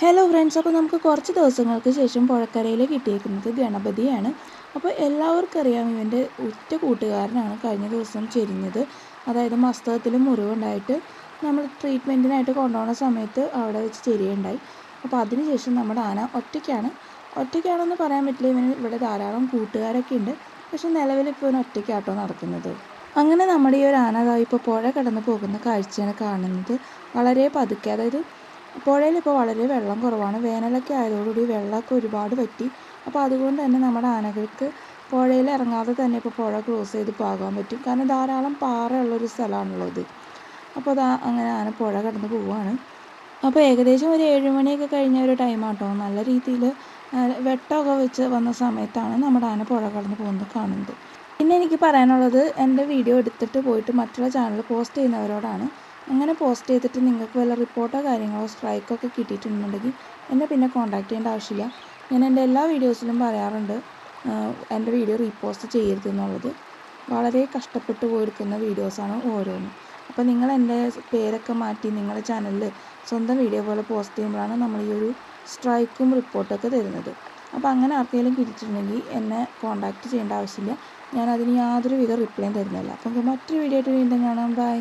Hello friends, അപ്പോൾ നമുക്ക് കുറച്ച് ദിവസങ്ങൾക്ക് ശേഷം പുഴക്കരയിൽ കിട്ടിയിരിക്കുന്നത് ഗണപതിയാണ്. അപ്പോൾ എല്ലാവർക്കും അറിയാം, ഇവൻ്റെ ഉറ്റ കൂട്ടുകാരനാണ് കഴിഞ്ഞ ദിവസം ചെരിഞ്ഞത്. അതായത് മസ്തകത്തിൽ മുറിവുണ്ടായിട്ട് നമ്മൾ ട്രീറ്റ്മെൻറ്റിനായിട്ട് കൊണ്ടുപോകുന്ന സമയത്ത് അവിടെ വെച്ച് ചെരിയുണ്ടായി. അപ്പോൾ അതിനുശേഷം നമ്മുടെ ആന ഒറ്റയ്ക്കാണെന്ന് പറയാൻ പറ്റില്ല. ഇവന് ഇവിടെ ധാരാളം കൂട്ടുകാരൊക്കെ ഉണ്ട്. പക്ഷേ നിലവിൽ ഇപ്പോൾ ഇവൻ ഒറ്റയ്ക്കാട്ടോ നടക്കുന്നത്. അങ്ങനെ നമ്മുടെ ഈ ഒരു ആന ഇപ്പോൾ പുഴ കടന്ന് പോകുന്ന കാഴ്ചയാണ് കാണുന്നത്. വളരെ പതുക്കെ, അതായത് പുഴയിൽ ഇപ്പോൾ വളരെ വെള്ളം കുറവാണ്. വേനലൊക്കെ ആയതോടുകൂടി വെള്ളമൊക്കെ ഒരുപാട് വറ്റി. അപ്പോൾ അതുകൊണ്ട് തന്നെ നമ്മുടെ ആനകൾക്ക് പുഴയിൽ ഇറങ്ങാതെ തന്നെ ഇപ്പോൾ പുഴ ക്രോസ് ചെയ്ത് പോകാൻ പറ്റും. കാരണം ധാരാളം പാറയുള്ളൊരു സ്ഥലമാണുള്ളത്. അപ്പോൾ അങ്ങനെ ആന പുഴ കടന്ന് പോവുകയാണ്. അപ്പോൾ ഏകദേശം ഒരു 7 മണിയൊക്കെ കഴിഞ്ഞ ഒരു ടൈമാട്ടോ. നല്ല രീതിയിൽ വെട്ടമൊക്കെ വെച്ച് വന്ന സമയത്താണ് നമ്മുടെ ആന പുഴ കടന്ന് പോകുന്നത് കാണുന്നത്. പിന്നെ എനിക്ക് പറയാനുള്ളത്, എൻ്റെ വീഡിയോ എടുത്തിട്ട് പോയിട്ട് മറ്റുള്ള ചാനൽ പോസ്റ്റ് ചെയ്യുന്നവരോടാണ്. അങ്ങനെ പോസ്റ്റ് ചെയ്തിട്ട് നിങ്ങൾക്ക് വല്ല റിപ്പോർട്ടോ കാര്യങ്ങളോ സ്ട്രൈക്കൊക്കെ കിട്ടിയിട്ടുണ്ടെങ്കിൽ എന്നെ പിന്നെ കോൺടാക്റ്റ് ചെയ്യേണ്ട ആവശ്യമില്ല. ഞാൻ എൻ്റെ എല്ലാ വീഡിയോസിലും പറയാറുണ്ട്, എൻ്റെ വീഡിയോ റീപോസ്റ്റ് ചെയ്യരുതെന്നുള്ളത്. വളരെ കഷ്ടപ്പെട്ട് പോയെടുക്കുന്ന വീഡിയോസാണ് ഓരോന്നും. അപ്പോൾ നിങ്ങൾ എൻ്റെ പേരൊക്കെ മാറ്റി നിങ്ങളുടെ ചാനലിൽ സ്വന്തം വീഡിയോ പോലെ പോസ്റ്റ് ചെയ്യുമ്പോഴാണ് നമ്മൾ ഈ ഒരു സ്ട്രൈക്കും റിപ്പോർട്ടൊക്കെ തരുന്നത്. അപ്പോൾ അങ്ങനെ ആർക്കെങ്കിലും കിട്ടിയിട്ടുണ്ടെങ്കിൽ എന്നെ കോൺടാക്റ്റ് ചെയ്യേണ്ട ആവശ്യമില്ല. ഞാനതിന് യാതൊരുവിധ റിപ്ലൈയും തരുന്നില്ല. അപ്പോൾ നമുക്ക് മറ്റൊരു വീഡിയോ ആയിട്ട് വീണ്ടും കാണാം. ബൈ.